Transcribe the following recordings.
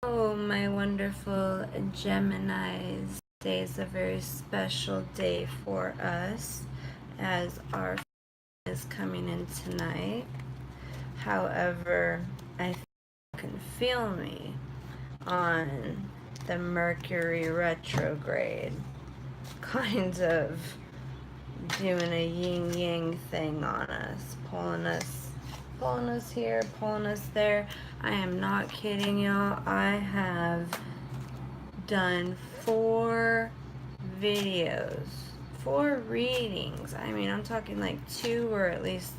Oh, my wonderful Geminis. Today is a very special day for us as our is coming in tonight. However, I think you can feel me on the Mercury retrograde, kind of doing a yin-yang thing on us, pulling us here, pulling us there. I am not kidding y'all. I have done 4 videos, 4 readings. I mean, I'm talking like 2 or at least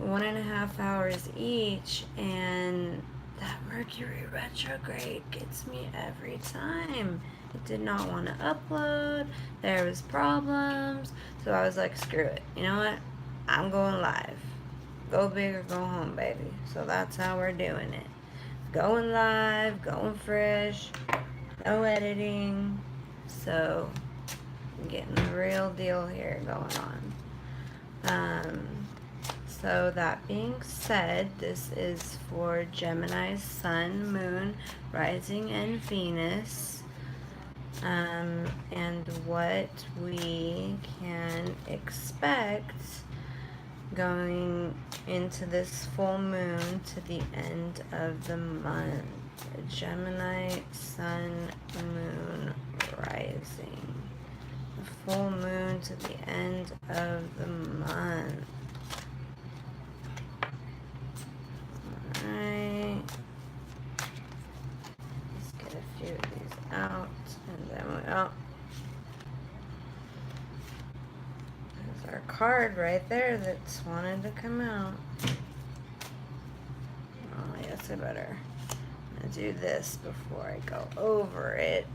1.5 hours each, and that Mercury retrograde gets me every time. It did not want to upload. There was problems. So I was like, screw it. You know what? I'm going live. Go big or go home, baby. So that's how we're doing it. Going live, going fresh, no editing. So I'm getting the real deal here going on. So that being said, this is for Gemini's Sun, Moon, Rising, and Venus. And what we can expect going into this full moon to the end of the month. Gemini, Sun, Moon, Rising. The full moon to the end of the month. Alright. Let's get a few of these out, and then we, oh. There's our card right there that's wanted to come out. Oh, I guess I better do this before I go over it.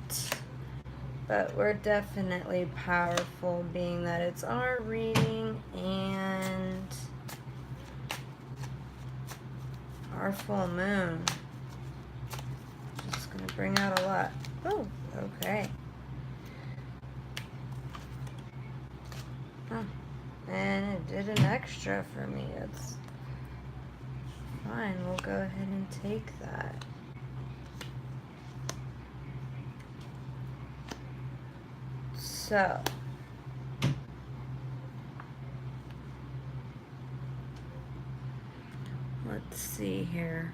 But we're definitely powerful, being that it's our reading and our full moon. Just gonna bring out a lot. Oh, okay. Oh, and it did an extra for me. It's fine. We'll go ahead and take that. So, let's see here.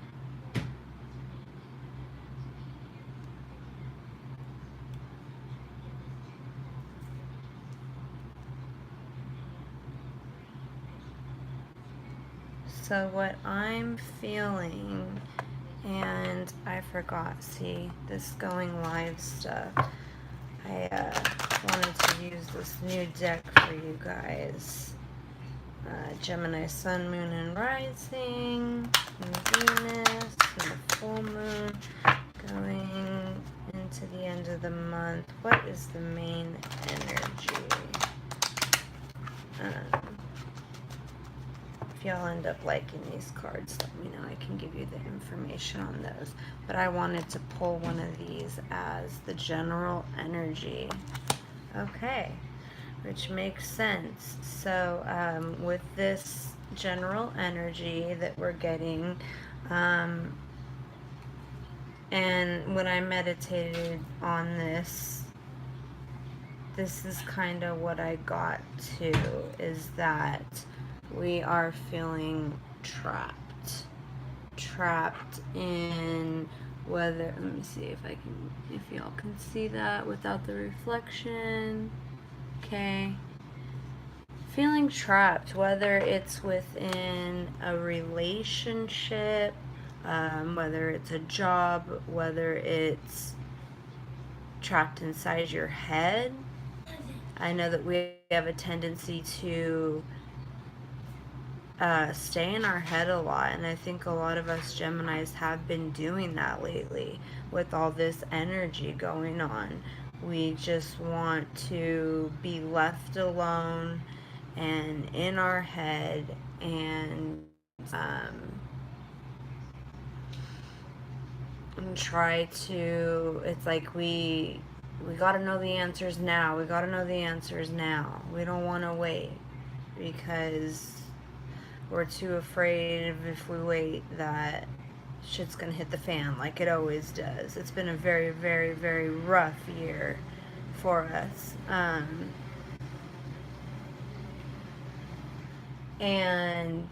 So what I'm feeling, and I forgot, see, this going live stuff. I wanted to use this new deck for you guys. Gemini, Sun, Moon, and Rising, and Venus, and the full moon going into the end of the month. What is the main energy? If y'all end up liking these cards, let me know. I can give you the information on those. But I wanted to pull one of these as the general energy. Okay, which makes sense. So with this general energy that we're getting, and when I meditated on this is kind of what I got to, is that we are feeling trapped in whether, let me see if y'all can see that without the reflection. Okay, feeling trapped, whether it's within a relationship, whether it's a job, whether it's trapped inside your head. I know that we have a tendency to stay in our head a lot, and I think a lot of us Geminis have been doing that lately with all this energy going on. We just want to be left alone and in our head, and try to, it's like we gotta know the answers now. We gotta know the answers now. We don't want to wait because we're too afraid of, if we wait, that shit's gonna hit the fan like it always does. It's been a very, very, very rough year for us. And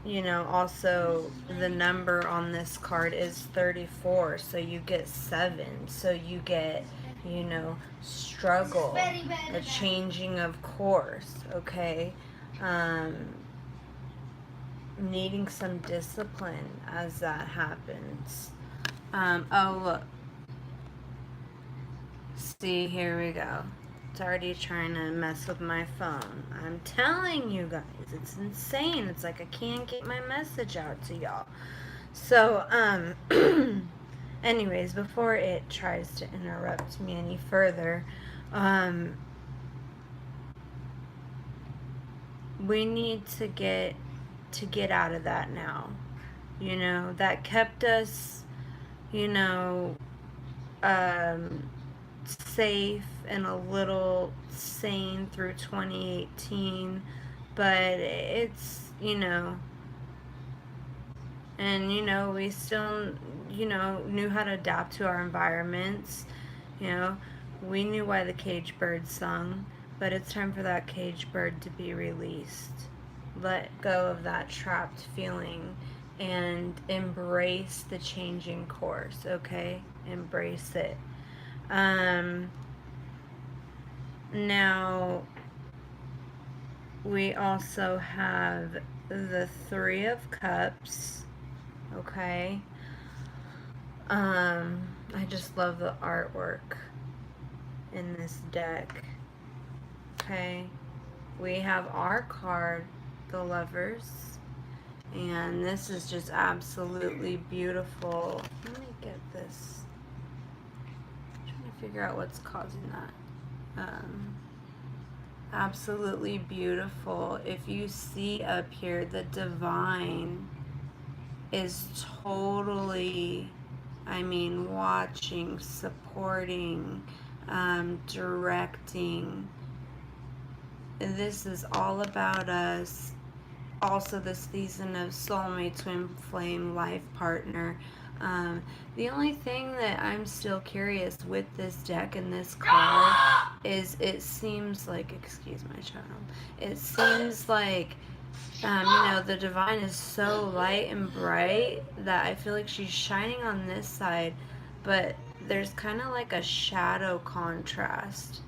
you know, also the number on this card is 34, so you get 7, so you get, you know, struggle, a changing of course, okay, needing some discipline as that happens. Oh look, see, here we go. It's already trying to mess with my phone. I'm telling you guys, it's insane. It's like I can't get my message out to y'all. So, anyways, before it tries to interrupt me any further, we need to get out of that now. You know, that kept us, you know, safe and a little sane through 2018, but it's, you know, and, you know, we still, you know, knew how to adapt to our environments. You know, we knew why the cage bird sung, but it's time for that cage bird to be released. Let go of that trapped feeling and embrace the changing course, okay? Embrace it. Now, we also have the Three of Cups, okay? I just love the artwork in this deck, okay? We have our card, the Lovers, and this is just absolutely beautiful. Let me get this. I'm trying to figure out what's causing that. Absolutely beautiful. If you see up here, the divine is totally, I mean, watching, supporting, directing. This is all about us. Also, this season of soulmate, twin flame, life partner. The only thing that I'm still curious with this deck and this card is it seems like, excuse my child, it seems like, you know, the divine is so light and bright that I feel like she's shining on this side, but there's kind of like a shadow contrast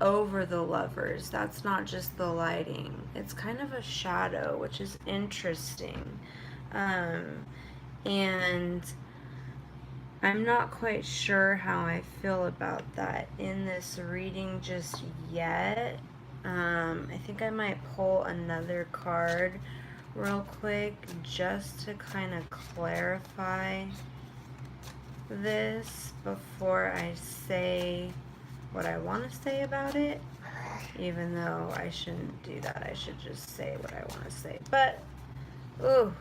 over the Lovers. That's not just the lighting. It's kind of a shadow, which is interesting. And I'm not quite sure how I feel about that in this reading just yet. I think I might pull another card real quick just to kind of clarify this before I say what I want to say about it, even though I shouldn't do that. I should just say what I want to say. But, ooh,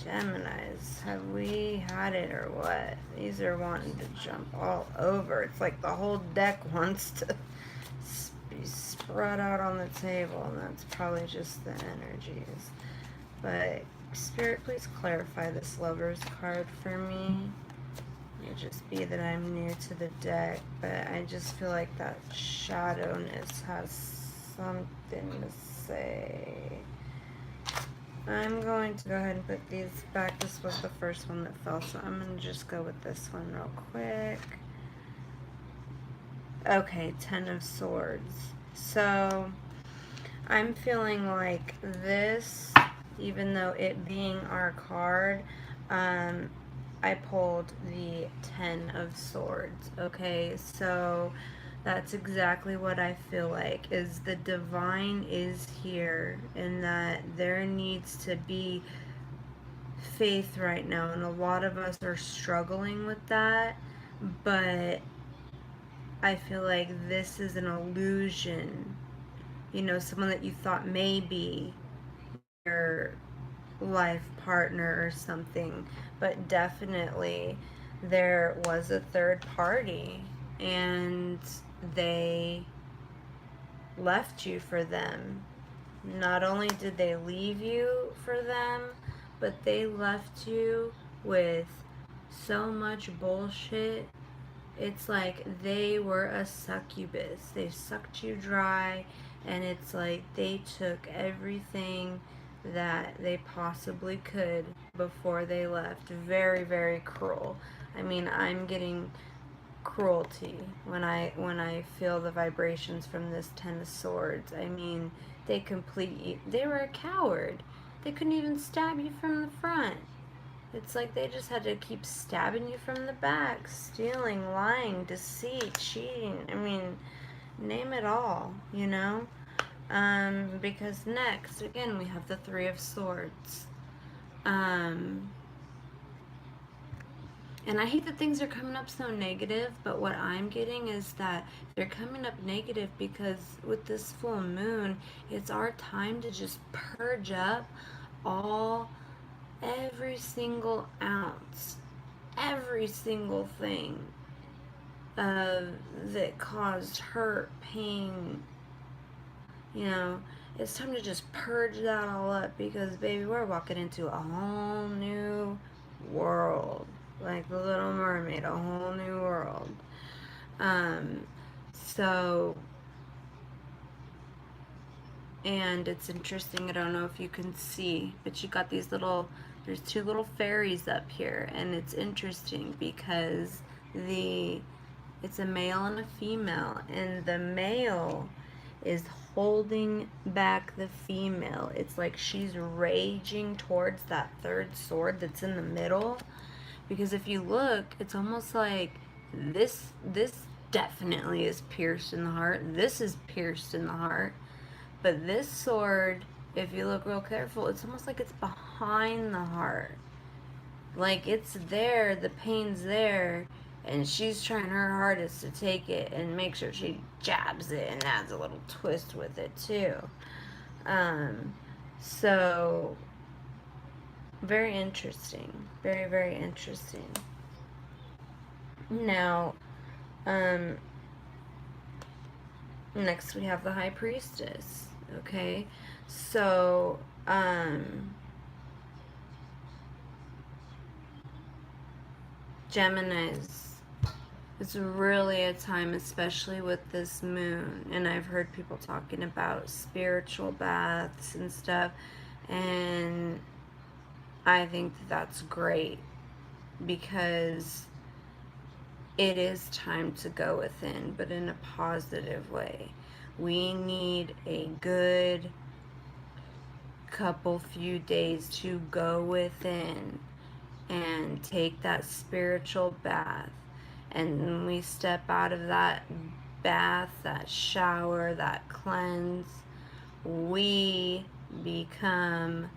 Geminis, have we had it or what? These are wanting to jump all over. It's like the whole deck wants to be spread out on the table, and that's probably just the energies. But, Spirit, please clarify this Lover's card for me. It may just be that I'm new to the deck, but I just feel like that shadowness has something to say. I'm going to go ahead and put these back. This was the first one that fell, so I'm going to just go with this one real quick. Okay, 10 of Swords. So, I'm feeling like this, even though it being our card, I pulled the 10 of Swords, okay? So, that's exactly what I feel like, is the divine is here, and that there needs to be faith right now, and a lot of us are struggling with that, but I feel like this is an illusion. You know, someone that you thought may be your life partner or something, but definitely there was a third party, and they left you for them. Not only did they leave you for them, but they left you with so much bullshit. It's like they were a succubus. They sucked you dry, and it's like they took everything that they possibly could before they left. Very, very cruel. I mean, I'm getting cruelty when I feel the vibrations from this Ten of Swords. I mean, they were a coward. They couldn't even stab you from the front. It's like they just had to keep stabbing you from the back, stealing, lying, deceit, cheating. I mean, name it all, you know? Because next, again, we have the Three of Swords. And I hate that things are coming up so negative, but what I'm getting is that they're coming up negative because with this full moon, it's our time to just purge up every single ounce, every single thing that caused hurt, pain. You know, it's time to just purge that all up because, baby, we're walking into a whole new world. Like the Little Mermaid, a whole new world. So, and it's interesting, I don't know if you can see, but you got these there's two little fairies up here, and it's interesting because it's a male and a female, and the male is holding back the female. It's like she's raging towards that third sword that's in the middle. Because if you look, it's almost like this definitely is pierced in the heart. This is pierced in the heart. But this sword, if you look real careful, it's almost like it's behind the heart. Like it's there, the pain's there, and she's trying her hardest to take it and make sure she jabs it and adds a little twist with it too. So very interesting. Very, very interesting. Now, next we have the High Priestess. Okay? So, Geminis, it's really a time, especially with this moon, and I've heard people talking about spiritual baths and stuff, and I think that's great because it is time to go within, but in a positive way. We need a good few days to go within and take that spiritual bath. And when we step out of that bath, that shower, that cleanse, we become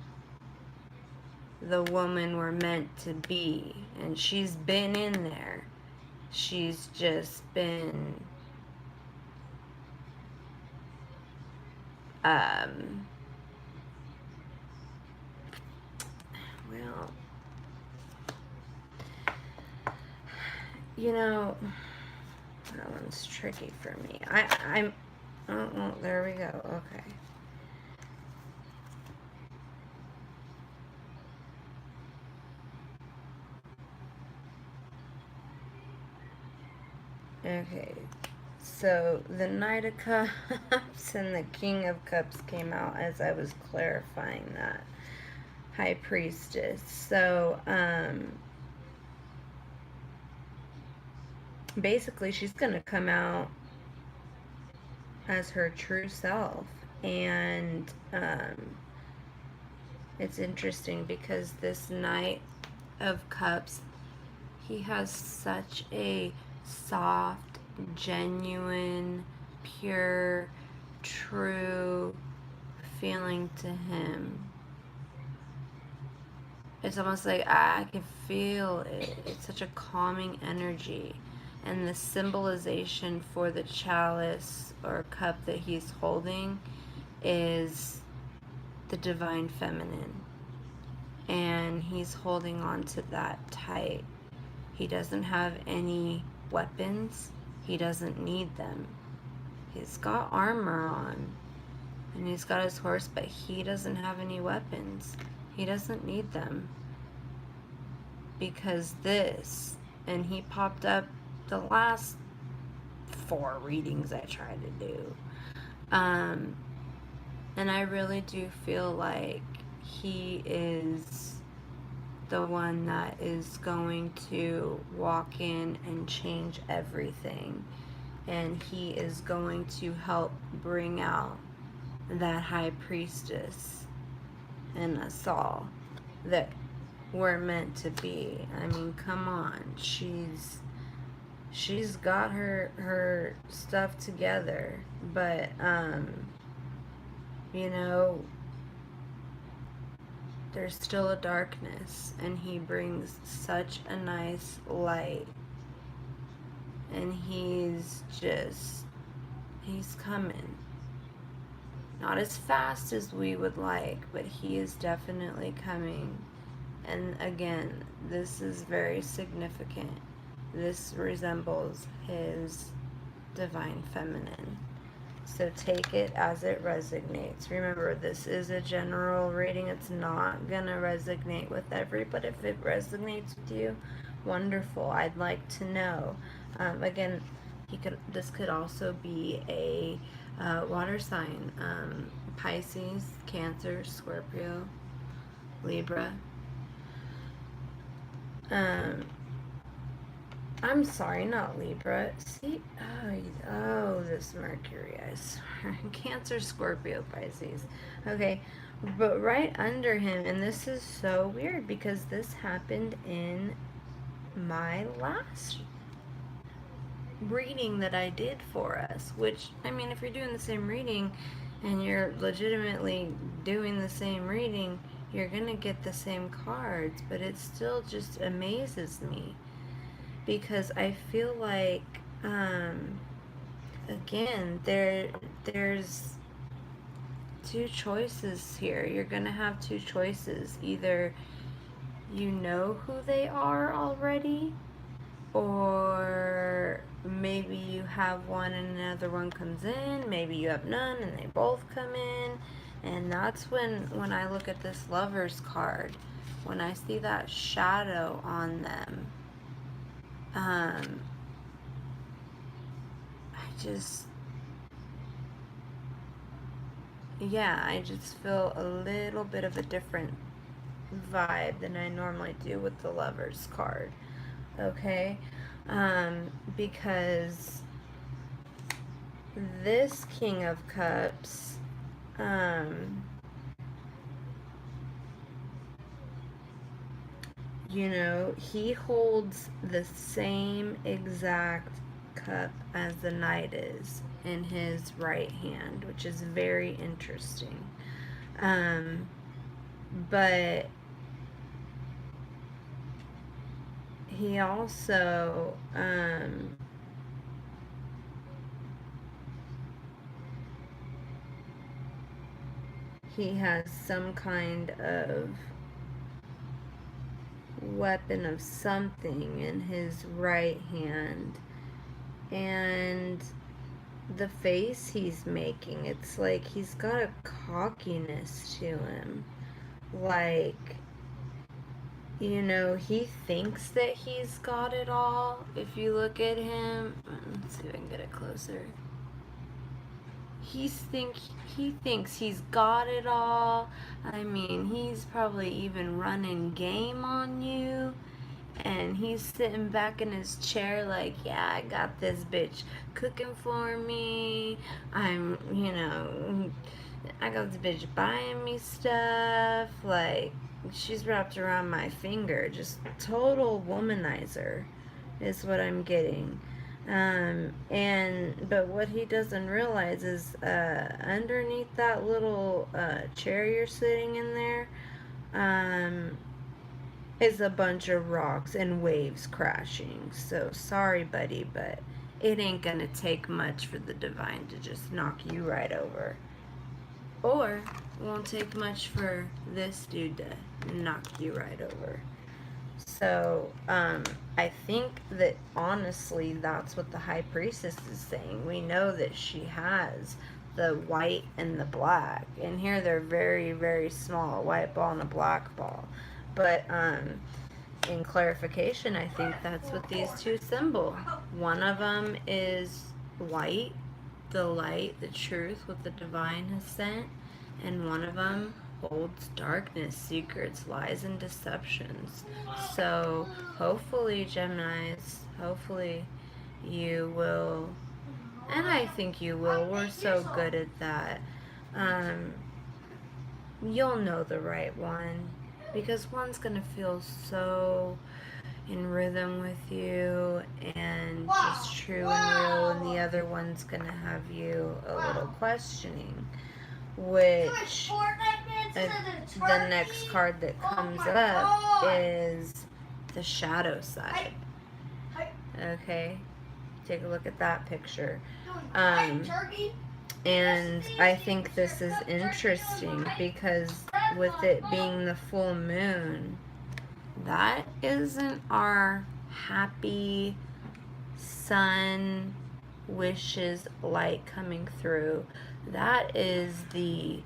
the woman we're meant to be. And she's been in there. She's just been well, you know, that one's tricky for me. Oh, there we go. Okay. Okay, so the Knight of Cups and the King of Cups came out as I was clarifying that. High Priestess. So, basically she's going to come out as her true self. And, it's interesting because this Knight of Cups, he has such a soft, genuine, pure, true feeling to him. It's almost like I can feel it. It's such a calming energy. And the symbolization for the chalice or cup that he's holding is the divine feminine. And he's holding on to that tight. He doesn't have any weapons. He doesn't need them. He's got armor on. And he's got his horse, but he doesn't have any weapons. He doesn't need them. Because this, and he popped up the last 4 readings I tried to do. And I really do feel like he is the one that is going to walk in and change everything. And he is going to help bring out that high priestess in us all that we're meant to be. I mean, come on. She's got her stuff together, but you know, there's still a darkness, and he brings such a nice light, and he's coming. Not as fast as we would like, but he is definitely coming. And again, this is very significant. This resembles his divine feminine. So take it as it resonates. Remember, this is a general reading. It's not going to resonate with everybody. If it resonates with you, wonderful. I'd like to know. Again, this could also be a water sign. Pisces, Cancer, Scorpio, Libra. I'm sorry, not Libra. See, this Mercury, I swear. Cancer, Scorpio, Pisces. Okay, but right under him, and this is so weird because this happened in my last reading that I did for us, which, I mean, if you're doing the same reading and you're legitimately doing the same reading, you're gonna get the same cards, but it still just amazes me. Because I feel like, again, there's 2 choices here. You're going to have 2 choices. Either you know who they are already, or maybe you have one and another one comes in. Maybe you have none and they both come in. And that's when I look at this Lover's card, when I see that shadow on them, I just feel a little bit of a different vibe than I normally do with the Lover's card. Okay? Because this King of Cups, you know, he holds the same exact cup as the Knight is in his right hand, which is very interesting. But he also, he has some kind of weapon of something in his right hand, and the face he's making, it's like he's got a cockiness to him, like, you know, he thinks that he's got it all. If you look at him, let's see if I can get it closer. He thinks he's got it all. I mean, he's probably even running game on you. And he's sitting back in his chair like, yeah, I got this bitch cooking for me. I'm, you know, I got this bitch buying me stuff. Like, she's wrapped around my finger. Just total womanizer is what I'm getting. But what he doesn't realize is underneath that little chair you're sitting in there is a bunch of rocks and waves crashing. So sorry, buddy, but it ain't gonna take much for the divine to just knock you right over. Or it won't take much for this dude to knock you right over. So, I think that honestly, that's what the High Priestess is saying. We know that she has the white and the black. And here they're very, very small, a white ball and a black ball. But in clarification, I think that's what these two symbol. One of them is white, the light, the truth, what the divine has sent, and one of them holds darkness, secrets, lies, and deceptions. So hopefully, Geminis, hopefully you will, and I think you will, we're so good at that, you'll know the right one, because one's gonna feel so in rhythm with you and just true and real, and the other one's gonna have you a little questioning, which the next card that comes up is the shadow side. Okay, take a look at that picture. And I think this is interesting because with it being the full moon, that isn't our happy sun wishes light coming through. That is the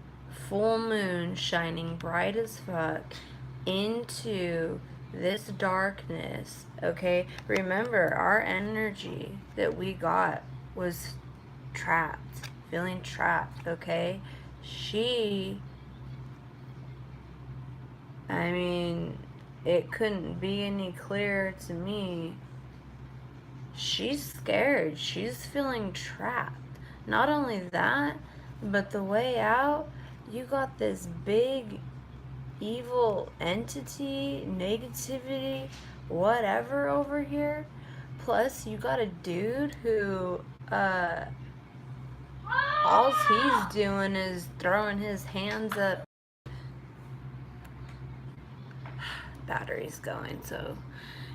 full moon shining bright as fuck into this darkness. Okay, remember, our energy that we got was trapped, feeling trapped. Okay, I mean, it couldn't be any clearer to me. She's scared. She's feeling trapped. Not only that, but the way out, you got this big evil entity, negativity, whatever over here. Plus, you got a dude who, all he's doing is throwing his hands up. Battery's going, so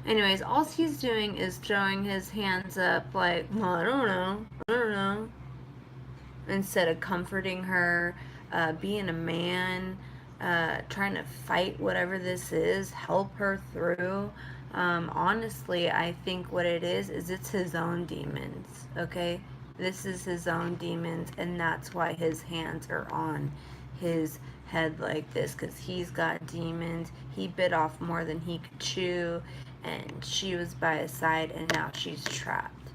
anyways, all he's doing is throwing his hands up like, well, I don't know, instead of comforting her, being a man, trying to fight whatever this is, help her through. Honestly, I think what it is it's his own demons, okay? This is his own demons, and that's why his hands are on his head like this, because he's got demons. He bit off more than he could chew, and she was by his side, and now she's trapped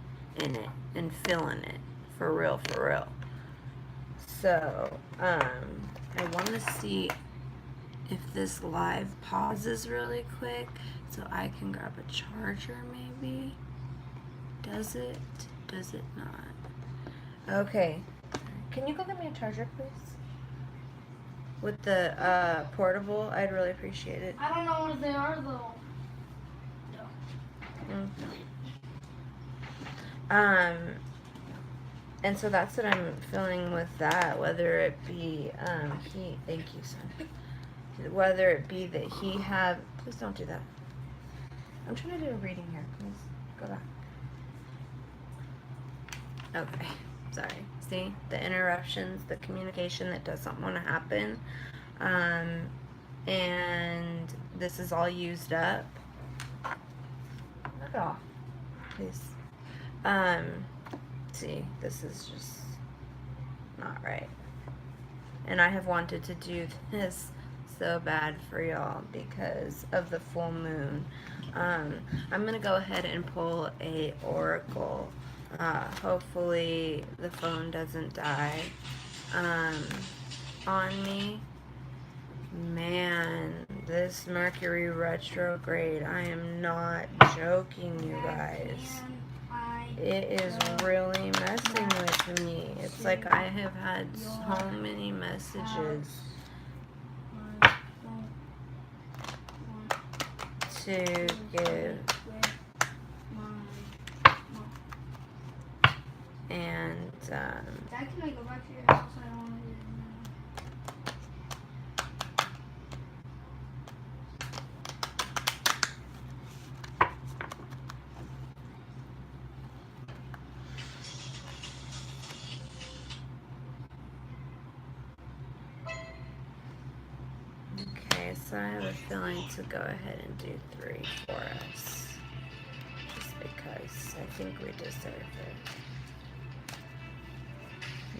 in it and feeling it for real, for real. So I want to see if this live pauses really quick so I can grab a charger. Maybe does it not? Okay, can you go get me a charger, please? With the portable, I'd really appreciate it. I don't know what they are, though. No. And so that's what I'm feeling with that, whether it be, thank you, son. Whether it be that he have, please don't do that. I'm trying to do a reading here, please. Go back. Okay, sorry. See, the interruptions, the communication that doesn't want to happen. And this is all used up. Knock it off, please. See, this is just not right. And I have wanted to do this so bad for y'all because of the full moon. I'm going to go ahead and pull a oracle. Hopefully the phone doesn't die on me. Man, this Mercury retrograde, I am not joking, you guys. It is really messing with me. It's like I have had so many messages to give. And, Dad, can I go back to your house? I don't want to do it okay, so I have a feeling to go ahead and do 3 for us. Just because I think we deserve it.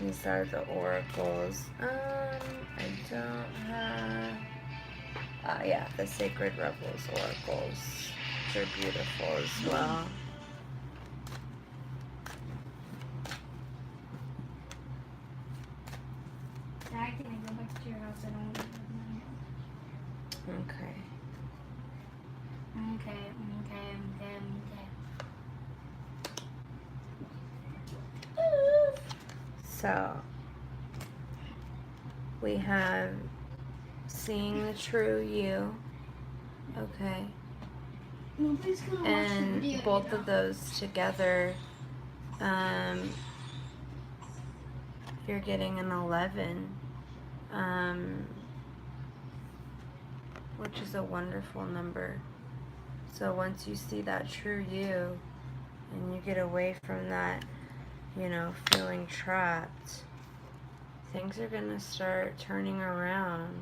These are the oracles. I don't have... yeah, the Sacred Rebels oracles. They're beautiful as well. Dad, can I go back to your house? I don't want to live with my Okay. Okay. So, we have seeing the true you, okay, Nobody's gonna watch the and video, both you know. of those together, you're getting an 11, which is a wonderful number. So once you see that true you, and you get away from that, you know, feeling trapped, things are gonna start turning around.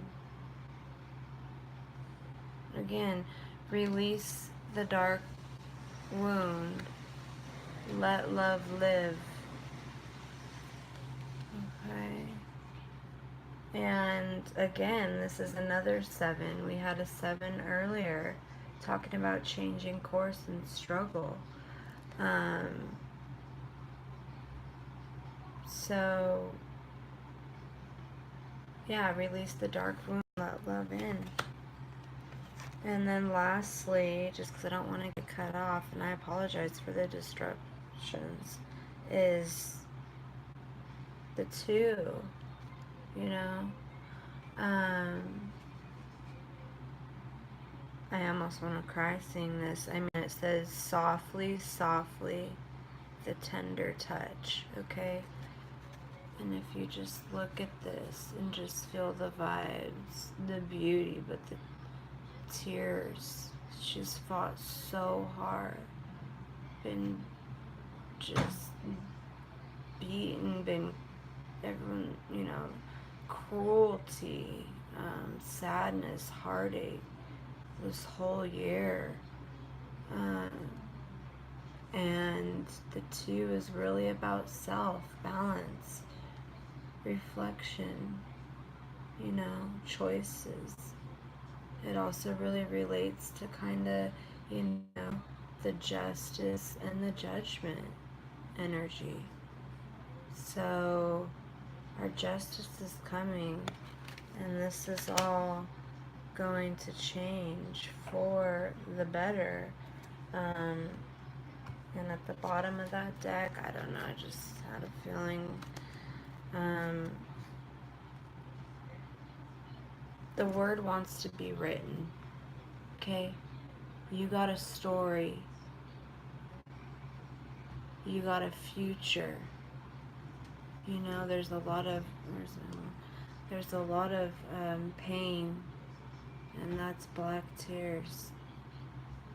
Again, release the dark wound. Let love live. Okay. And again, this is another 7. We had a 7 earlier, talking about changing course and struggle. So, yeah, release the dark wound, let love in. And then lastly, just because I don't want to get cut off, and I apologize for the disruptions, is the 2, you know. I almost want to cry seeing this. I mean, it says softly, softly, the tender touch, okay? And if you just look at this and just feel the vibes, the beauty, but the tears. She's fought so hard, been just beaten, been everyone, you know, cruelty, sadness, heartache this whole year. And the 2 is really about self, balance, reflection, you know, choices. It also really relates to kind of, you know, the justice and the judgment energy. So our justice is coming, and this is all going to change for the better. And at the bottom of that deck, I don't know, I just had a feeling, the word wants to be written, okay? You got a story. You got a future. You know, there's a lot of pain, and that's black tears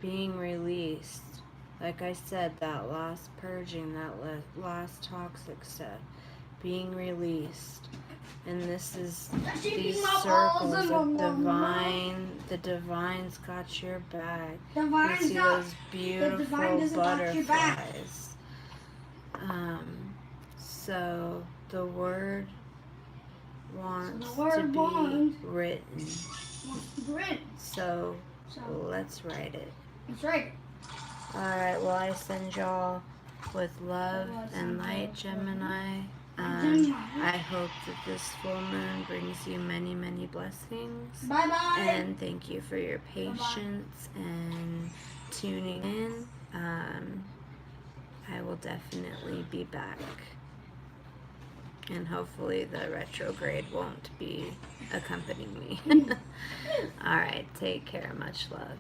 being released. Like I said, that last purging, that last toxic stuff being released. And this is these circles of divine. The divine's got your back. You see those beautiful butterflies. So the word wants to be written. So let's write it. That's right. Alright, well, I send y'all with love and light, Gemini. I hope that this full moon brings you many, many blessings. Bye-bye. And thank you for your patience and tuning in. I will definitely be back. And hopefully the retrograde won't be accompanying me. Alright, take care. Much love.